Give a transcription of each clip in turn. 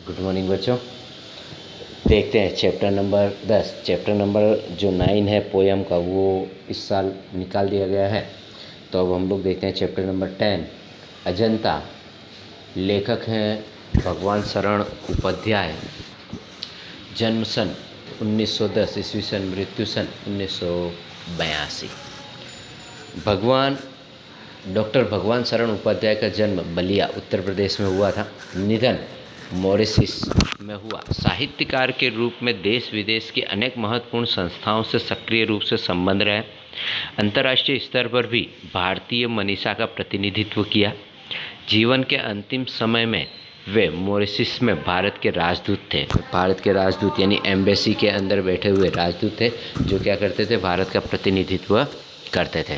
Good morning बच्चों। देखते हैं चैप्टर नंबर 10। चैप्टर नंबर जो 9 है पोयम का, वो इस साल निकाल दिया गया है। तो अब हम लोग देखते हैं चैप्टर नंबर 10 अजंता। लेखक हैं भगवान शरण उपाध्याय। जन्म सन 1910 ईस्वी सन, मृत्यु सन 1982। डॉक्टर भगवान शरण उपाध्याय का जन्म बलिया उत्तर प्रदेश में हुआ था। निधन मॉरिशस में हुआ। साहित्यकार के रूप में देश विदेश की अनेक महत्वपूर्ण संस्थाओं से सक्रिय रूप से संबंध रहे। अंतर्राष्ट्रीय स्तर पर भी भारतीय मनीषा का प्रतिनिधित्व किया। जीवन के अंतिम समय में वे मॉरिशस में भारत के राजदूत थे। भारत के राजदूत यानी एम्बेसी के अंदर बैठे हुए राजदूत थे, जो क्या करते थे, भारत का प्रतिनिधित्व करते थे।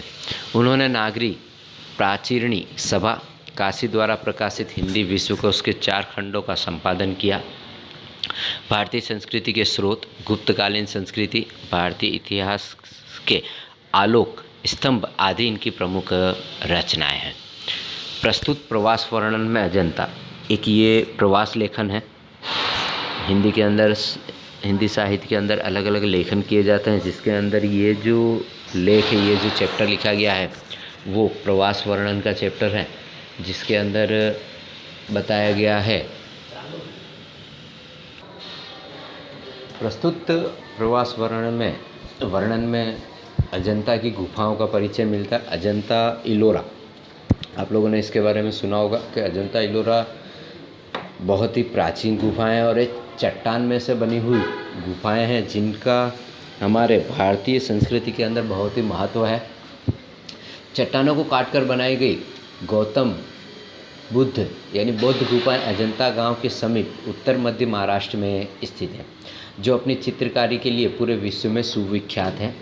उन्होंने नागरी प्राचीरणी सभा, काशी द्वारा प्रकाशित हिंदी विश्वकोश के 4 खंडों का संपादन किया। भारतीय संस्कृति के स्रोत, गुप्तकालीन संस्कृति, भारतीय इतिहास के आलोक स्तंभ आदि इनकी प्रमुख रचनाएं हैं। प्रस्तुत प्रवास वर्णन में अजंता, एक ये प्रवास लेखन है। हिंदी साहित्य के अंदर अलग अलग लेखन किए जाते हैं, जिसके अंदर ये जो लेख है, ये जो चैप्टर लिखा गया है, वो प्रवास वर्णन का चैप्टर है, जिसके अंदर बताया गया है। प्रस्तुत प्रवास वर्णन में अजंता की गुफाओं का परिचय मिलता है। अजंता इलोरा, आप लोगों ने इसके बारे में सुना होगा कि अजंता इलोरा बहुत ही प्राचीन गुफाएं हैं और एक चट्टान में से बनी हुई गुफाएं हैं, जिनका हमारे भारतीय संस्कृति के अंदर बहुत ही महत्व है। चट्टानों को काटकर बनाई गई गौतम बुद्ध यानी बौद्ध गुफाएं अजंता गांव के समीप उत्तर मध्य महाराष्ट्र में स्थित है, जो अपनी चित्रकारी के लिए पूरे विश्व में सुविख्यात हैं।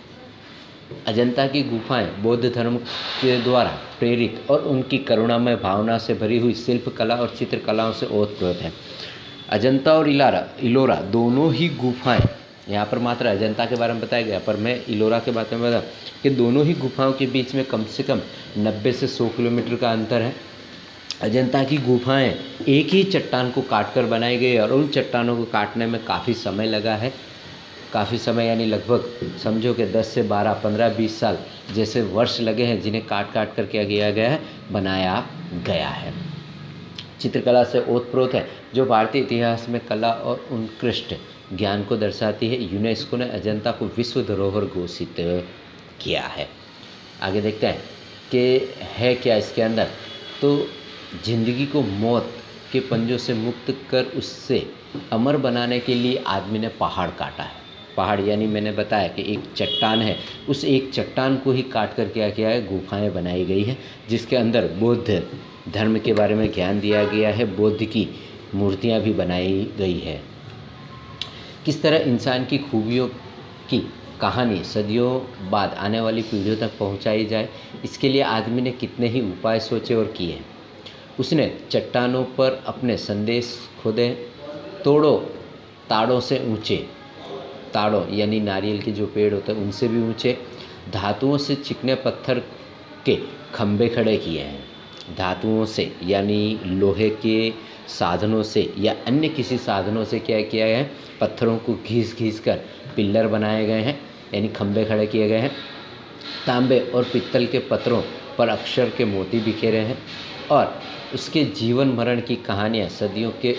अजंता की गुफाएं बौद्ध धर्म के द्वारा प्रेरित और उनकी करुणामय भावना से भरी हुई शिल्पकला और चित्रकलाओं से ओतप्रोत हैं। अजंता और इलोरा दोनों ही गुफाएं, यहाँ पर मात्र अजंता के बारे में बताया गया, पर मैं इलोरा के बारे में बता कि दोनों ही गुफाओं के बीच में कम से कम 90 से 100 किलोमीटर का अंतर है। अजंता की गुफाएं एक ही चट्टान को काटकर बनाई गई और उन चट्टानों को काटने में काफ़ी समय लगा है। काफ़ी समय यानी लगभग समझो कि 10 से 12, 15, 20 साल जैसे वर्ष लगे हैं, जिन्हें काट कर क्या किया गया है, बनाया गया है। चित्रकला से ओतप्रोत है, जो भारतीय इतिहास में कला और उत्कृष्ट ज्ञान को दर्शाती है। यूनेस्को ने अजंता को विश्व धरोहर घोषित किया है। आगे देखते हैं कि है क्या इसके अंदर। तो जिंदगी को मौत के पंजों से मुक्त कर उससे अमर बनाने के लिए आदमी ने पहाड़ काटा है। पहाड़ यानी मैंने बताया कि एक चट्टान है, उस एक चट्टान को ही काट कर क्या किया है, गुफाएं बनाई गई है, जिसके अंदर बौद्ध धर्म के बारे में ज्ञान दिया गया है। बौद्ध की मूर्तियां भी बनाई गई है। किस तरह इंसान की खूबियों की कहानी सदियों बाद आने वाली पीढ़ियों तक पहुंचाई जाए, इसके लिए आदमी ने कितने ही उपाय सोचे और किए। उसने चट्टानों पर अपने संदेश खोदे। तोड़ो ताड़ों से ऊंचे, ताड़ों यानी नारियल के जो पेड़ होते हैं उनसे भी ऊंचे, धातुओं से चिकने पत्थर के खंभे खड़े किए हैं। धातुओं से यानी लोहे के साधनों से या अन्य किसी साधनों से क्या किया है, पत्थरों को घिस कर पिल्लर बनाए गए हैं, यानी खंभे खड़े किए गए हैं। तांबे और पित्तल के पत्थरों पर अक्षर के मोती बिखेरे हैं और उसके जीवन मरण की कहानियाँ सदियों के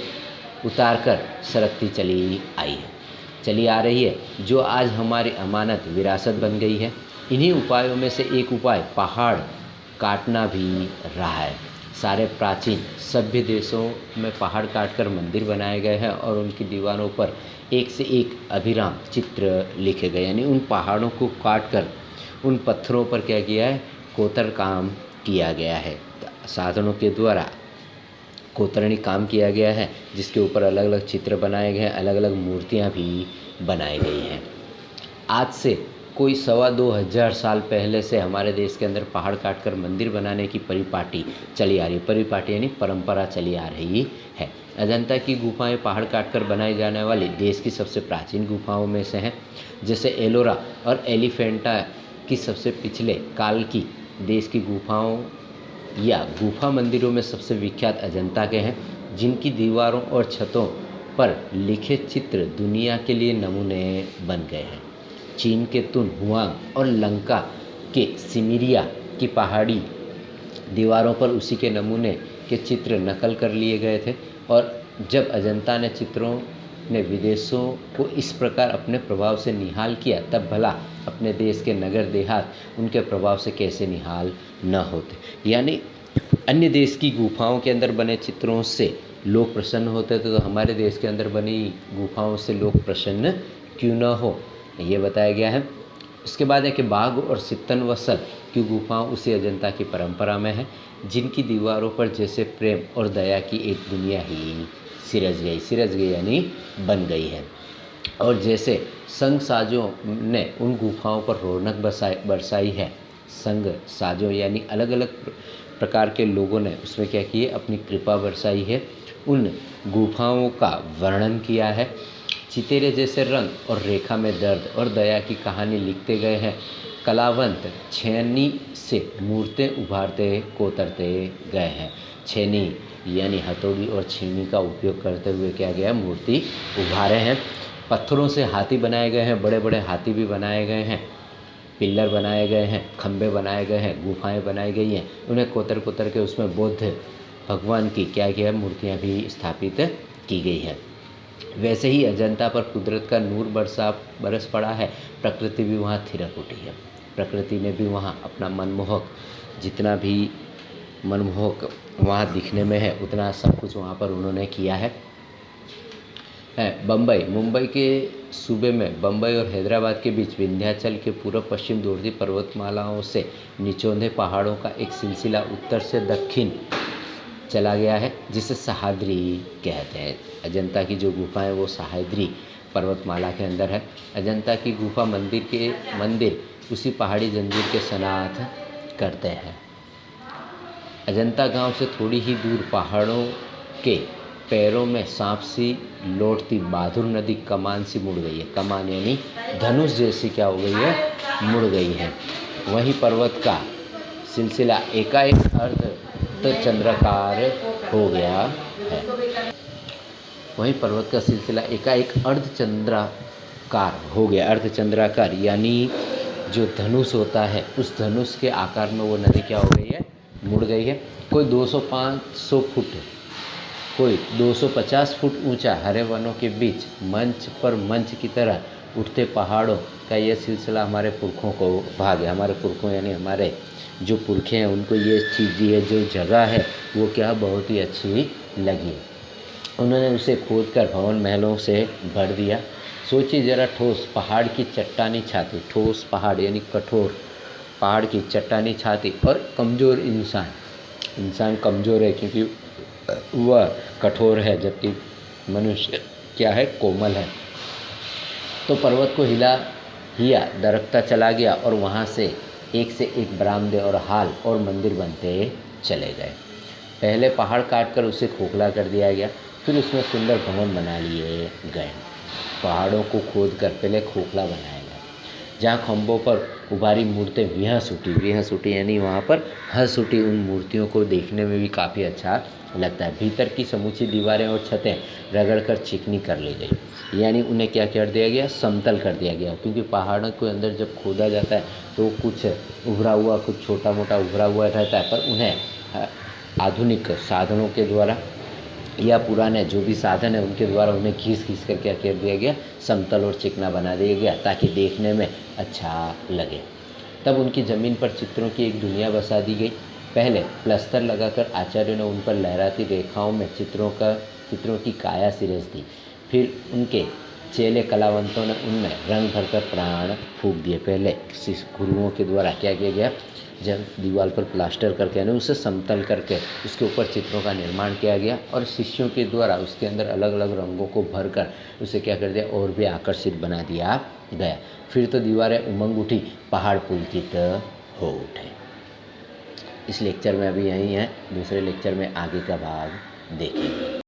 उतार कर सरकती चली आ रही है, जो आज हमारी अमानत विरासत बन गई है। इन्हीं उपायों में से एक उपाय पहाड़ काटना भी रहा है। सारे प्राचीन सभ्य देशों में पहाड़ काटकर मंदिर बनाए गए हैं और उनकी दीवारों पर एक से एक अभिराम चित्र लिखे गए, यानी उन पहाड़ों को काटकर उन पत्थरों पर क्या किया है, कोतर काम किया गया है। साधनों के द्वारा कोतरणी काम किया गया है, जिसके ऊपर अलग अलग चित्र बनाए गए हैं, अलग अलग मूर्तियां भी बनाई गई हैं। आज से कोई 2,2500 साल पहले से हमारे देश के अंदर पहाड़ काटकर मंदिर बनाने की परिपाटी चली आ रही है। परिपाटी यानी परंपरा चली आ रही है। अजंता की गुफाएं पहाड़ काटकर बनाई जाने वाली देश की सबसे प्राचीन गुफाओं में से हैं। जैसे एलोरा और एलिफेंटा की सबसे पिछले काल की देश की गुफाओं या गुफा मंदिरों में सबसे विख्यात अजंता के हैं, जिनकी दीवारों और छतों पर लिखे चित्र दुनिया के लिए नमूने बन गए हैं। चीन के तुन हुआंग और लंका के सिमिरिया की पहाड़ी दीवारों पर उसी के नमूने के चित्र नकल कर लिए गए थे। और जब अजंता ने चित्रों ने विदेशों को इस प्रकार अपने प्रभाव से निहाल किया, तब भला अपने देश के नगर देहात उनके प्रभाव से कैसे निहाल न होते। यानी अन्य देश की गुफाओं के अंदर बने चित्रों से लोग प्रसन्न होते थे, तो हमारे देश के अंदर बनी गुफाओं से लोग प्रसन्न क्यों न हो, ये बताया गया है। इसके बाद है कि बाघ और सित्तन वसल की गुफाओं उसी अजंता की परंपरा में है, जिनकी दीवारों पर जैसे प्रेम और दया की एक दुनिया ही सिरज गई यानी बन गई है। और जैसे संग साजों ने उन गुफाओं पर रौनक बरसाई है। संग साजों यानी अलग अलग प्रकार के लोगों ने उसमें क्या किए, अपनी कृपा बरसाई है, उन गुफाओं का वर्णन किया है। चितेरे जैसे रंग और रेखा में दर्द और दया की कहानी लिखते गए हैं। कलावंत छेनी से मूर्तें उभारते कोतरते गए हैं। छेनी यानी हथौड़ी और छीनी का उपयोग करते हुए क्या गया, मूर्ति उभारे हैं। पत्थरों से हाथी बनाए गए हैं, बड़े बड़े हाथी भी बनाए गए हैं, पिल्लर बनाए गए हैं, खंबे बनाए गए हैं, गुफाएं बनाई गई हैं। उन्हें कोतर के उसमें बुद्ध भगवान की क्या किया, मूर्तियां भी स्थापित की गई है। वैसे ही अजंता पर कुदरत का नूर बरस पड़ा है। प्रकृति भी वहाँ थिरक उठी है। प्रकृति ने भी वहाँ अपना जितना भी मनमोहक वहाँ दिखने में है, उतना सब कुछ वहाँ पर उन्होंने किया है। मुंबई के सूबे में बम्बई और हैदराबाद के बीच विंध्याचल के पूर्व पश्चिम दौड़ती पर्वतमालाओं से निचोंधे पहाड़ों का एक सिलसिला उत्तर से दक्षिण चला गया है, जिसे सह्याद्री कहते हैं। अजंता की जो गुफा है वो सह्याद्री पर्वतमाला के अंदर है। अजंता की गुफा मंदिर उसी पहाड़ी जंजीर के सनाथ करते हैं। अजंता गांव से थोड़ी ही दूर पहाड़ों के पैरों में सांप सी लौटती बहादुर नदी कमान सी मुड़ गई है। कमान यानी धनुष जैसी क्या हो गई है, मुड़ गई है। वहीं पर्वत का सिलसिला एकाएक अर्धचंद्राकार हो गया है। वहीं पर्वत का सिलसिला एकाएक अर्धचंद्राकार हो गया। अर्धचंद्राकार यानी जो धनुष होता है, उस धनुष के आकार में वो नदी क्या हो गई है, मुड़ गई है। कोई 200-500 फुट, कोई 250 फुट ऊंचा हरे वनों के बीच मंच की तरह उठते पहाड़ों का यह सिलसिला हमारे पुरखों को भाग है। हमारे पुरखों यानी हमारे जो पुरखे हैं, उनको ये चीज़, ये जो जगह है वो क्या बहुत ही अच्छी लगी। उन्होंने उसे खोद कर भवन महलों से भर दिया। सोचिए जरा, ठोस पहाड़ की चट्टानी छाती, ठोस पहाड़ यानी कठोर पहाड़ की चट्टानी छाती और कमज़ोर इंसान कमज़ोर है क्योंकि वह कठोर है, जबकि मनुष्य क्या है, कोमल है। तो पर्वत को हिया दरकता चला गया और वहाँ से एक बरामदे और हाल और मंदिर बनते चले गए। पहले पहाड़ काटकर उसे खोखला कर दिया गया, फिर उसमें सुंदर भवन बना लिए गए। पहाड़ों को खोदकर पहले खोखला बनाया गया, जहाँ खंभों पर उभारी मूर्तें विहस उठी यानी वहाँ पर हंस उठी। उन मूर्तियों को देखने में भी काफ़ी अच्छा लगता है। भीतर की समूची दीवारें और छतें रगड़कर चिकनी कर ली गई, यानी उन्हें क्या कर दिया गया, समतल कर दिया गया। क्योंकि पहाड़ों के अंदर जब खोदा जाता है तो कुछ उभरा हुआ, कुछ छोटा मोटा उभरा हुआ रहता है, पर उन्हें आधुनिक साधनों के द्वारा या पुराने जो भी साधन है उनके द्वारा उन्हें घिस कर क्या कर दिया गया, समतल और चिकना बना दिया गया, ताकि देखने में अच्छा लगे। तब उनकी ज़मीन पर चित्रों की एक दुनिया बसा दी गई। पहले प्लस्तर लगाकर आचार्यों ने उन पर लहराती रेखाओं में चित्रों की काया सिरस दी। फिर उनके चेले कलावंतों ने उनमें रंग भरकर प्राण फूंक दिए। पहले गुरुओं के द्वारा क्या किया गया, जब दीवार पर प्लास्टर करके यानी उसे समतल करके उसके ऊपर चित्रों का निर्माण किया गया और शिष्यों के द्वारा उसके अंदर अलग अलग रंगों को भरकर उसे क्या कर दिया, और भी आकर्षित बना दिया गया। फिर तो दीवारें उमंग उठी, पहाड़ पुलकित हो उठे। इस लेक्चर में अभी यही है, दूसरे लेक्चर में आगे का भाग देखेंगे।